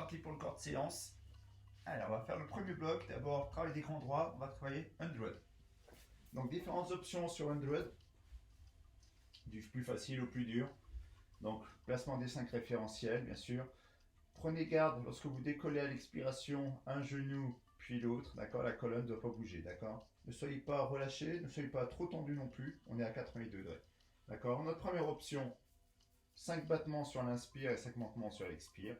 parti pour le corps de séance. Alors, on va faire le premier bloc. D'abord, travail d'écran droit. On va travailler 100. Donc, différentes options sur 100. Du plus facile au plus dur. Donc, placement des 5 référentiels, bien sûr. Prenez garde lorsque vous décollez à l'expiration, un genou puis l'autre. D'accord, la colonne ne doit pas bouger. D'accord. Ne soyez pas relâché, ne soyez pas trop tendu non plus. On est à 90 degrés. D'accord. Notre première option, 5 battements sur l'inspire et 5 battements sur l'expire.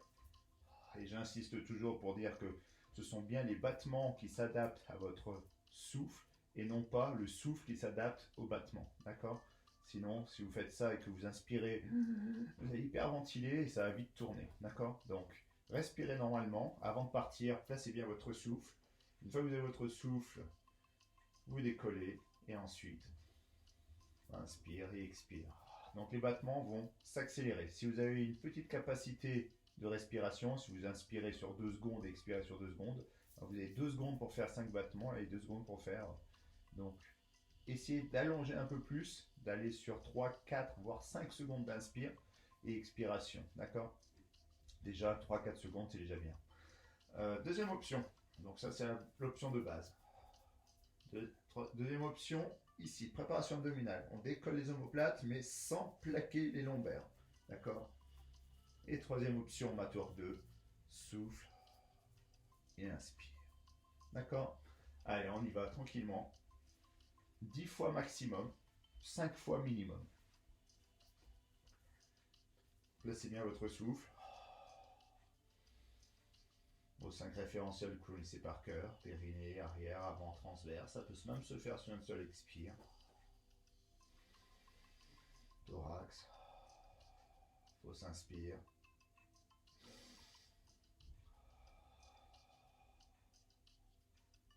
Et j'insiste toujours pour dire que ce sont bien les battements qui s'adaptent à votre souffle et non pas le souffle qui s'adapte au battement. D'accord? Sinon, si vous faites ça et que vous inspirez, vous allez hyperventiler et ça va vite tourner. D'accord? Donc, respirez normalement. Avant de partir, placez bien votre souffle. Une fois que vous avez votre souffle, vous décollez et ensuite, inspire et expire. Donc, les battements vont s'accélérer. Si vous avez une petite capacité de respiration, si vous inspirez sur 2 secondes et expirez sur 2 secondes, vous avez 2 secondes pour faire 5 battements et 2 secondes pour faire. Donc, essayez d'allonger un peu plus, d'aller sur 3, 4, voire 5 secondes d'inspire et expiration. D'accord? Déjà, 3-4 secondes, c'est déjà bien. Deuxième option. Donc, ça, c'est l'option de base. Deuxième option, ici, préparation abdominale. On décolle les omoplates, mais sans plaquer les lombaires. D'accord? Et troisième option, ma tour 2, souffle et inspire. D'accord? Allez, on y va tranquillement. 10 fois maximum, 5 fois minimum. Placez bien votre souffle. Vos 5 référentiels que vous connaissez par cœur, périnée, arrière, avant, transverse. Ça peut même se faire sur une seule expire. Thorax. Fausse inspire.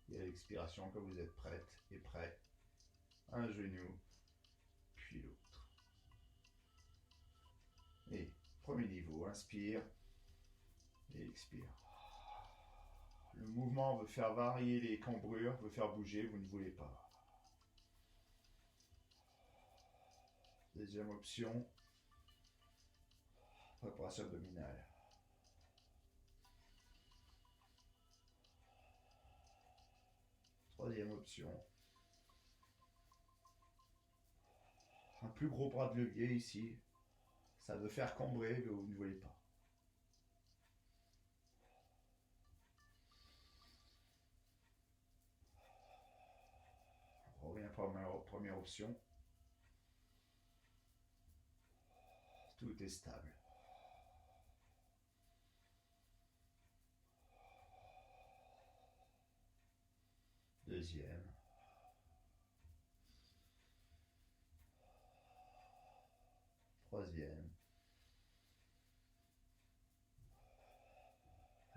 Et à l'expiration, quand vous êtes prête et prêt, un genou, puis l'autre. Et premier niveau, inspire et expire. Le mouvement veut faire varier les cambrures, veut faire bouger, vous ne voulez pas. Deuxième option, préparation abdominale. Troisième option, un plus gros bras de levier ici. Ça veut faire cambrer, mais vous ne voulez pas. On revient à la première option. Tout est stable. Deuxième. Troisième.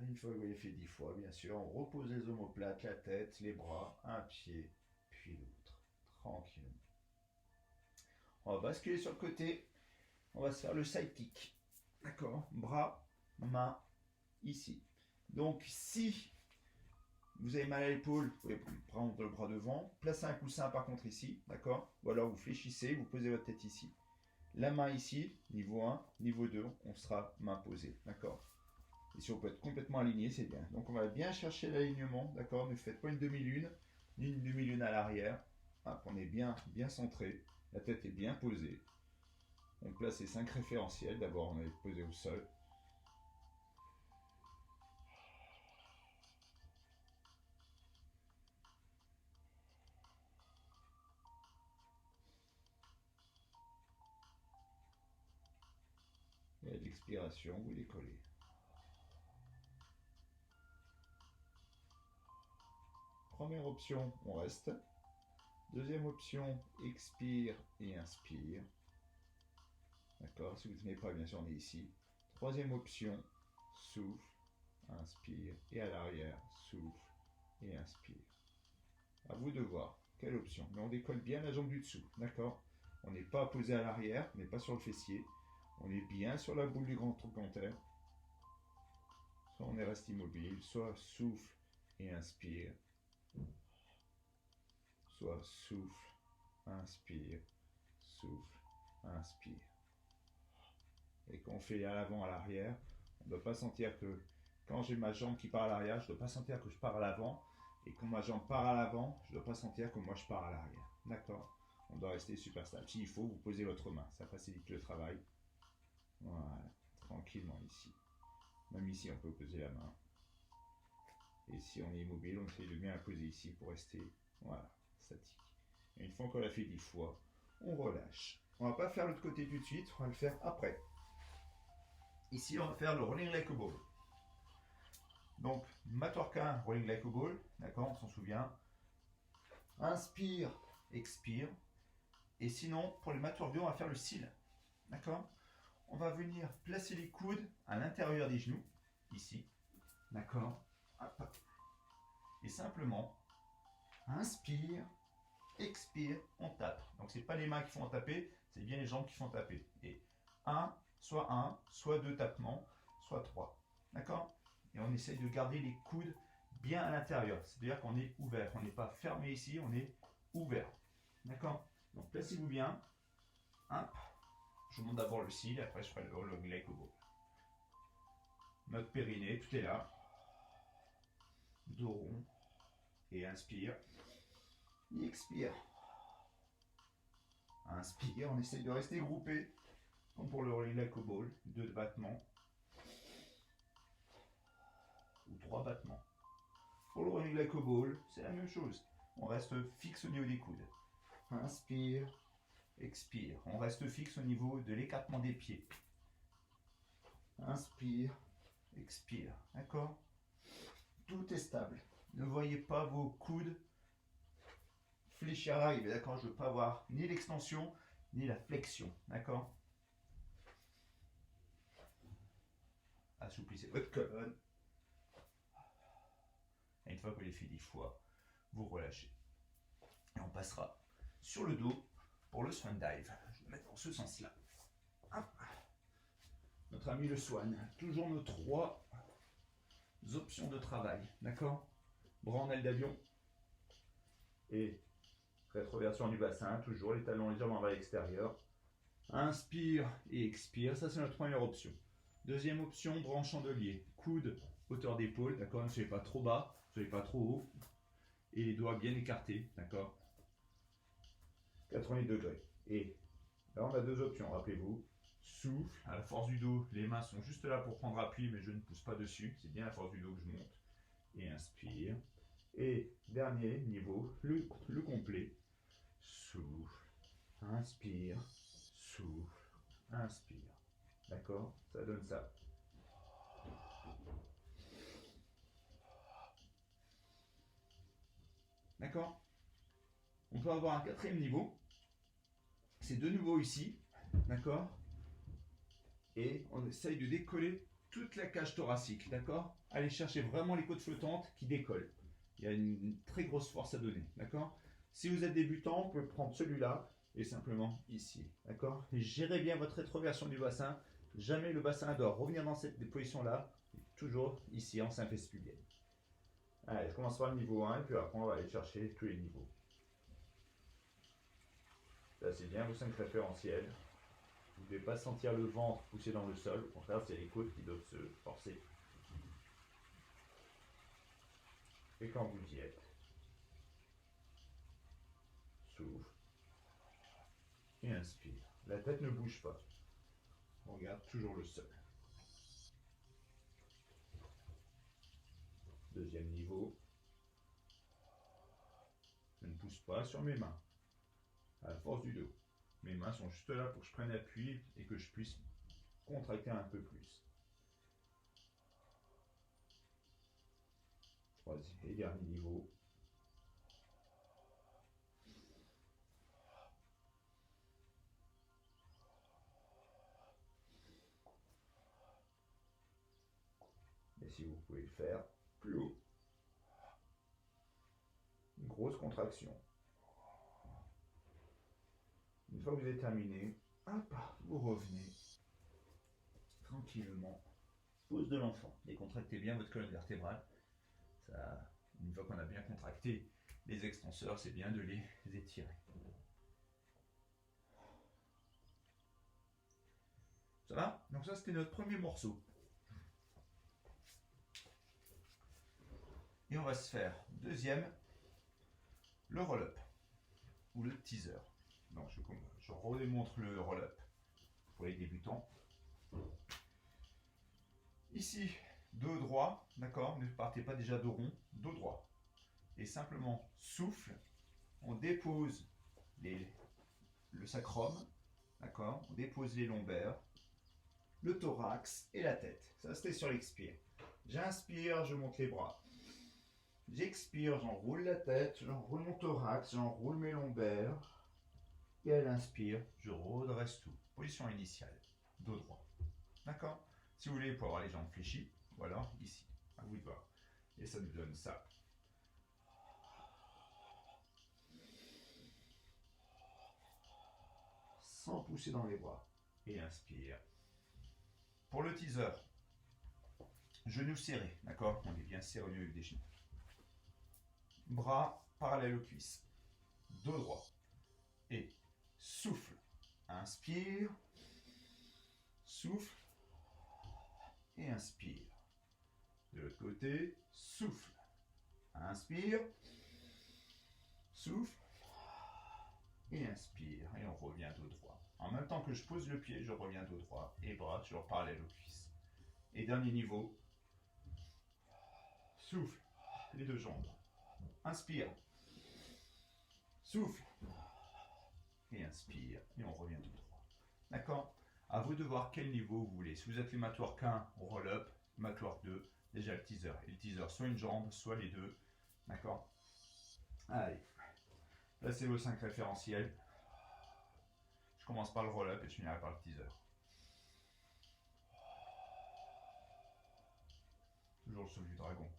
Une fois que vous avez fait 10 fois, bien sûr, on repose les omoplates, la tête, les bras, un pied, puis l'autre. Tranquillement. On va basculer sur le côté. On va se faire le side kick. D'accord? Bras, main, ici. Donc, si vous avez mal à l'épaule, vous pouvez prendre le bras devant. Placez un coussin par contre ici. D'accord? Ou alors vous fléchissez, vous posez votre tête ici. La main ici, niveau 1, niveau 2, on sera main posée. D'accord? Et si on peut être complètement aligné, c'est bien. Donc on va bien chercher l'alignement, d'accord? Ne faites pas une demi-lune, ni une demi-lune à l'arrière. On est bien centré, la tête est bien posée. On place les 5 référentiels. D'abord, on est posé au sol. Et à l'expiration, vous décollez. Première option, on reste. Deuxième option, expire et inspire. D'accord? Si vous ne tenez pas, bien sûr, on est ici. Troisième option, souffle, inspire et à l'arrière, souffle et inspire. À vous de voir quelle option. Mais on décolle bien la jambe du dessous. D'accord? On n'est pas posé à l'arrière, on n'est pas sur le fessier. On est bien sur la boule du grand trochanter. Soit on reste immobile, soit souffle et inspire. Soit souffle, inspire, souffle, inspire. Et quand on fait à l'avant, à l'arrière, on ne doit pas sentir que quand j'ai ma jambe qui part à l'arrière, je ne dois pas sentir que je pars à l'avant. Et quand ma jambe part à l'avant, je ne dois pas sentir que moi je pars à l'arrière. D'accord? On doit rester super stable. S'il faut, vous posez votre main. Ça facilite le travail. Voilà. Tranquillement ici. Même ici, on peut poser la main. Et si on est immobile, on essaie de bien la poser ici pour rester, voilà, statique. Et une fois qu'on l'a fait 10 fois, on relâche. On ne va pas faire l'autre côté tout de suite, on va le faire après. Ici, on va faire le rolling like a ball. Donc, Matorka, rolling like a ball, d'accord, on s'en souvient. Inspire, expire. Et sinon, pour les Maturdio, on va faire le cil, d'accord. On va venir placer les coudes à l'intérieur des genoux, ici, d'accord. Et simplement, inspire, expire, on tape. Donc c'est pas les mains qui font taper, c'est bien les jambes qui font taper. Et soit deux tapements, soit 3. D'accord? Et on essaye de garder les coudes bien à l'intérieur. C'est-à-dire qu'on est ouvert. On n'est pas fermé ici, on est ouvert. D'accord? Donc placez-vous bien. Hop. Je vous montre d'abord le cil, après je ferai le like au bout. Notre périnée, tout est là. Dos rond. Et inspire. Et expire. Inspire, on essaye de rester groupé. Comme pour le rolling like a ball, 2 battements. Ou 3 battements. Pour le rolling like a ball, c'est la même chose. On reste fixe au niveau des coudes. Inspire, expire. On reste fixe au niveau de l'écartement des pieds. Inspire, expire. D'accord? Tout est stable. Ne voyez pas vos coudes fléchir à l'arrivée. D'accord? Je ne veux pas avoir ni l'extension ni la flexion. D'accord? Assouplissez votre colonne. Et une fois que vous l'avez fait 10 fois, vous relâchez. Et on passera sur le dos pour le swan dive. Je vais le mettre dans ce sens-là. Notre ami le swan. Toujours nos 3 options de travail. D'accord? Bras en aile d'avion. Et rétroversion du bassin. Toujours les talons légèrement vers l'extérieur. Inspire et expire. Ça, c'est notre première option. Deuxième option, bras en chandelier. Coude, hauteur d'épaule. D'accord? Ne soyez pas trop bas. Ne soyez pas trop haut. Et les doigts bien écartés. D'accord? 90 degrés. Et là, on a 2 options. Rappelez-vous. Souffle. À la force du dos, les mains sont juste là pour prendre appui, mais je ne pousse pas dessus. C'est bien à la force du dos que je monte. Et inspire. Et dernier niveau, le complet. Souffle. Inspire. Souffle. Inspire. D'accord? Ça donne ça. D'accord? On peut avoir un 4e niveau. C'est de nouveau ici. D'accord? Et on essaye de décoller toute la cage thoracique. D'accord? Allez chercher vraiment les côtes flottantes qui décollent. Il y a une très grosse force à donner. D'accord? Si vous êtes débutant, vous pouvez prendre celui-là et simplement ici. D'accord? Gérez bien votre rétroversion du bassin. Jamais le bassin doit revenir dans cette position-là. Toujours ici en symphyse pubienne. Allez, je commence par le niveau 1 et puis après on va aller chercher tous les niveaux. Là, c'est bien vos 5 référentiels. Vous ne devez pas sentir le ventre pousser dans le sol. Au contraire, c'est les côtes qui doivent se forcer. Et quand vous y êtes, souffle et inspire. La tête ne bouge pas. On regarde toujours le sol. Deuxième niveau. Je ne pousse pas sur mes mains. À la force du dos. Mes mains sont juste là pour que je prenne appui et que je puisse contracter un peu plus. Troisième et dernier niveau. Et si vous pouvez le faire plus haut. Une grosse contraction. Une fois que vous avez terminé, hop, vous revenez tranquillement. Pose de l'enfant. Et contractez bien votre colonne vertébrale. Ça, une fois qu'on a bien contracté les extenseurs, c'est bien de les étirer. Ça va? Donc ça, c'était notre premier morceau. Et on va se faire deuxième, le roll-up ou le teaser. Donc je redémontre le roll-up pour les débutants. Ici, dos droit, d'accord, ne partez pas déjà dos rond, dos droit. Et simplement souffle, on dépose le sacrum, d'accord, on dépose les lombaires, le thorax et la tête. Ça c'était sur l'expire. J'inspire, je monte les bras. J'expire, j'enroule la tête, j'enroule mon thorax, j'enroule mes lombaires. Et à l'inspire, je redresse tout. Position initiale, dos droit. D'accord? Si vous voulez, pour avoir les jambes fléchies, ou alors ici, à vous de voir. Et ça nous donne ça. Sans pousser dans les bras. Et inspire. Pour le teaser, genoux serrés, d'accord? On est bien serré au niveau des genoux. Bras parallèles aux cuisses. Dos droit. Et souffle. Inspire. Souffle. Et inspire. De l'autre côté, souffle. Inspire. Souffle. Et inspire. Et on revient dos droit. En même temps que je pose le pied, je reviens dos droit. Et bras toujours parallèles aux cuisses. Et dernier niveau. Souffle. Les deux jambes. Inspire. Souffle. Et inspire. Et on revient tout droit. D'accord? À vous de voir quel niveau vous voulez. Si vous êtes les mâchoires qu'un, roll-up. Mâchoire 2, déjà le teaser. Et le teaser, soit une jambe, soit les deux. D'accord? Allez. Placez vos 5 référentiels. Je commence par le roll-up et je finirai par le teaser. Toujours le souffle du dragon.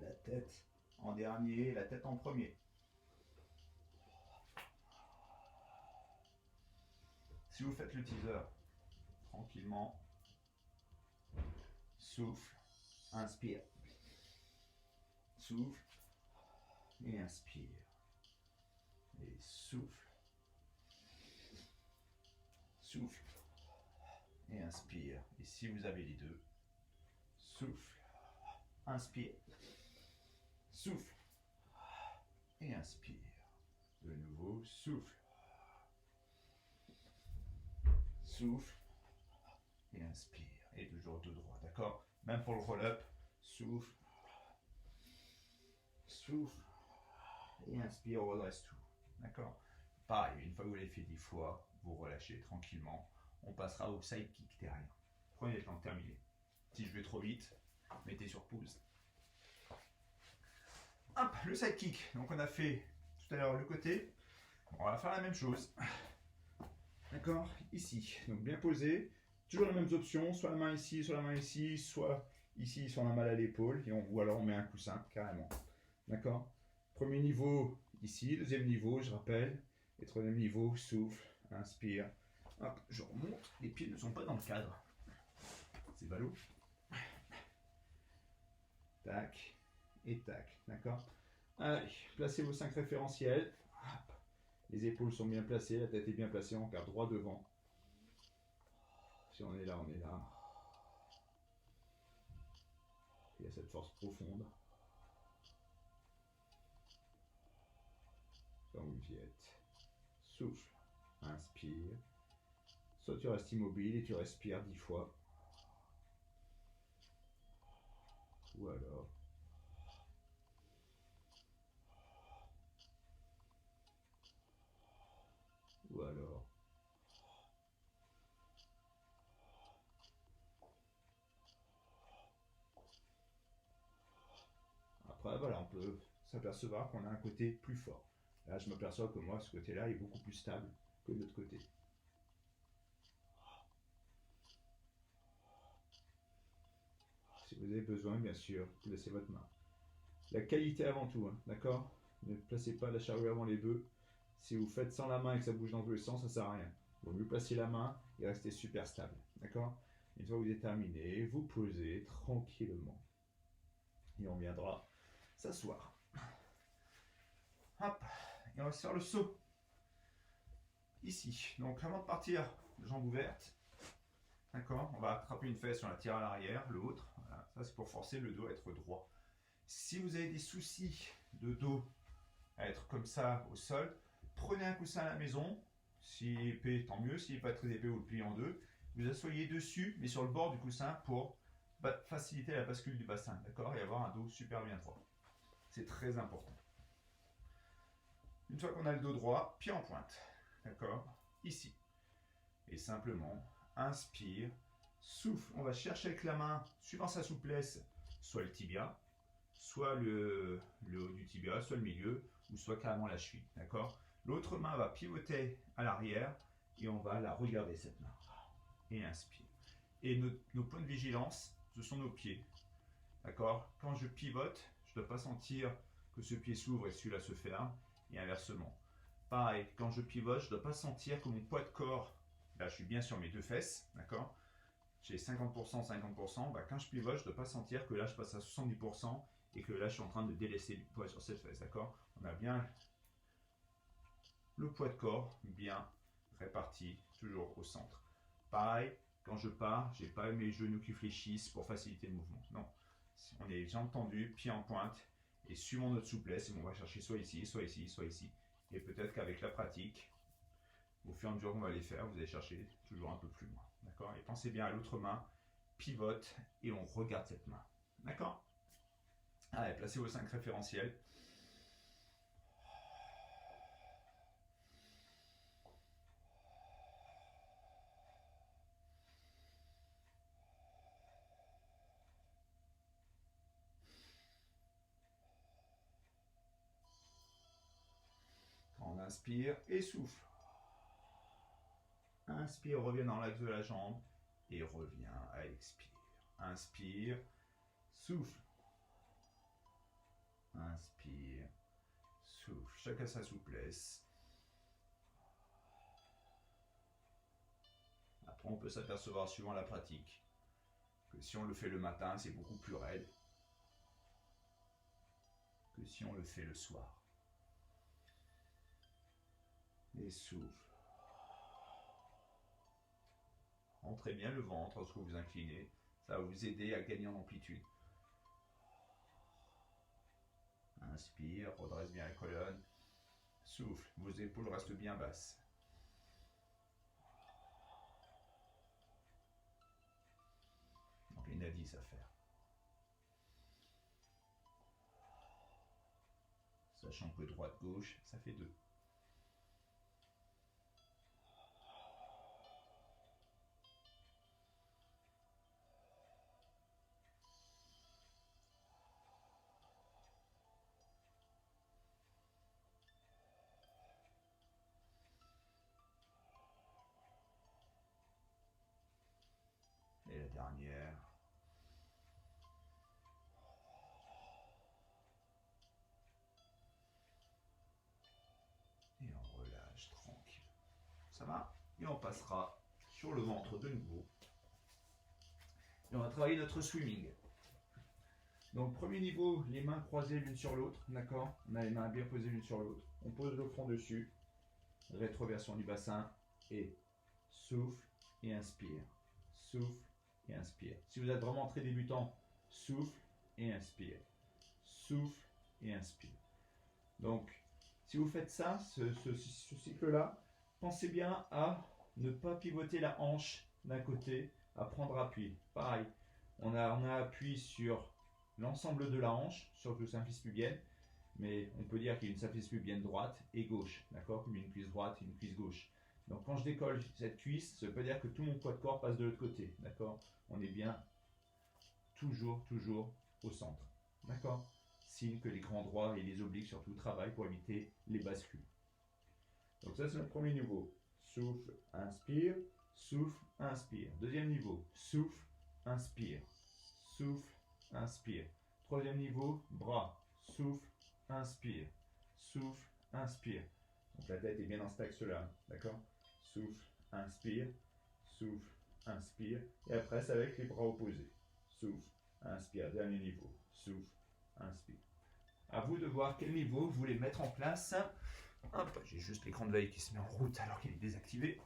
La tête en dernier, la tête en premier. Si vous faites le teaser, tranquillement, souffle, inspire, souffle et inspire. Et souffle, souffle et inspire. Et si vous avez les deux, souffle, inspire, souffle et inspire. De nouveau, souffle, souffle et inspire. Et toujours dos droit, d'accord? Même pour le roll-up, souffle, souffle et inspire, on redresse tout. D'accord? Pareil, une fois que vous l'avez fait 10 fois, vous relâchez tranquillement. On passera au side kick derrière. Prenez le temps de terminer. Si je vais trop vite, mettez sur pause. Hop, le side kick. Donc on a fait tout à l'heure le côté. On va faire la même chose. D'accord? Ici. Donc bien posé. Toujours les mêmes options. Soit la main ici, soit la main ici, soit ici, soit on a mal à l'épaule. Ou alors on met un coussin, carrément. D'accord? Premier niveau, ici. Deuxième niveau, je rappelle. Et troisième niveau, souffle, inspire. Hop, je remonte. Les pieds ne sont pas dans le cadre. C'est ballot. Tac et tac. D'accord? Allez, placez vos 5 référentiels. Hop. Les épaules sont bien placées, la tête est bien placée, on regarde droit devant. Si on est là, on est là. Il y a cette force profonde. Quand vous y êtes. Souffle, inspire. Soit tu restes immobile et tu respires 10 fois. Ou alors... Après, voilà, on peut s'apercevoir qu'on a un côté plus fort. Là, je m'aperçois que moi, ce côté-là est beaucoup plus stable que l'autre côté. Si vous avez besoin, bien sûr, vous laissez votre main. La qualité avant tout, hein, d'accord? Ne placez pas la charrue avant les bœufs. Si vous faites sans la main et que ça bouge dans tous les sens, ça ne sert à rien. Il vaut mieux placer la main et rester super stable, d'accord? Une fois que vous êtes terminé, vous posez tranquillement. Et on viendra s'asseoir. Hop, et on va se faire le saut. Ici. Donc avant de partir, jambes ouvertes. D'accord, on va attraper une fesse, on la tire à l'arrière, l'autre. Voilà. Ça c'est pour forcer le dos à être droit. Si vous avez des soucis de dos à être comme ça au sol, prenez un coussin à la maison. Si épais, tant mieux. S'il n'est pas très épais, vous le pliez en deux. Vous asseyez dessus, mais sur le bord du coussin pour faciliter la bascule du bassin, d'accord, et avoir un dos super bien droit. C'est très important. Une fois qu'on a le dos droit, pied en pointe, d'accord, ici. Et simplement, inspire, souffle. On va chercher avec la main, suivant sa souplesse, soit le tibia, soit le haut du tibia, soit le milieu, ou soit carrément la cheville, d'accord. L'autre main va pivoter à l'arrière et on va la regarder cette main. Et inspire. Et nos points de vigilance, ce sont nos pieds. D'accord? Quand je pivote, je ne dois pas sentir que ce pied s'ouvre et celui-là se ferme, et inversement. Pareil, quand je pivote, je ne dois pas sentir que mon poids de corps, là je suis bien sur mes deux fesses, d'accord? J'ai 50%, 50%, bah, quand je pivote, je ne dois pas sentir que là je passe à 70% et que là je suis en train de délaisser du poids sur cette fesse, d'accord? On a bien le poids de corps bien réparti, toujours au centre. Pareil, quand je pars, j'ai pas mes genoux qui fléchissent pour faciliter le mouvement. Non, on est jambes tendues, pieds en pointe, et suivant notre souplesse, on va chercher soit ici, soit ici, soit ici. Et peut-être qu'avec la pratique, au fur et à mesure qu'on va les faire, vous allez chercher toujours un peu plus loin. D'accord? Et pensez bien à l'autre main, pivote, et on regarde cette main. D'accord? Allez, placez vos 5 référentiels. On inspire et souffle. Inspire, reviens dans l'axe de la jambe et reviens à expire. Inspire, souffle. Inspire, souffle. Chacun sa souplesse. Après, on peut s'apercevoir, suivant la pratique, que si on le fait le matin, c'est beaucoup plus raide que si on le fait le soir. Et souffle. Rentrez bien le ventre lorsque vous inclinez. Ça va vous aider à gagner en amplitude. Inspire, redresse bien la colonne. Souffle, vos épaules restent bien basses. Donc il y en a 10 à faire. Sachant que droite-gauche, ça fait 2. Et la dernière. Et on relâche tranquille. Ça va? Et on passera sur le ventre de nouveau. Et on va travailler notre swimming. Donc premier niveau, les mains croisées l'une sur l'autre, d'accord? On a les mains bien posées l'une sur l'autre. On pose le front dessus, rétroversion du bassin, et souffle et inspire. Souffle et inspire. Si vous êtes vraiment très débutant, souffle et inspire. Souffle et inspire. Donc, si vous faites ça, ce cycle-là, pensez bien à ne pas pivoter la hanche d'un côté, à prendre appui. Pareil, on a appui sur l'ensemble de la hanche, sur le symphyse pubienne, mais on peut dire qu'il y a une symphyse pubienne droite et gauche, d'accord? Comme une cuisse droite et une cuisse gauche. Donc quand je décolle cette cuisse, ça veut dire que tout mon poids de corps passe de l'autre côté, d'accord? On est bien toujours au centre, d'accord? Signe que les grands droits et les obliques surtout travaillent pour éviter les bascules. Donc ça c'est le premier niveau. Souffle, inspire, souffle, inspire. Deuxième niveau, souffle, inspire, souffle, inspire. Troisième niveau, bras, souffle, inspire, souffle, inspire. Donc la tête est bien dans cet axe-là, d'accord? Souffle, inspire, souffle, inspire. Et après c'est avec les bras opposés. Souffle, inspire, dernier niveau. Souffle, un speed. À vous de voir quel niveau vous voulez mettre en place. Hop, j'ai juste l'écran de veille qui se met en route alors qu'il est désactivé.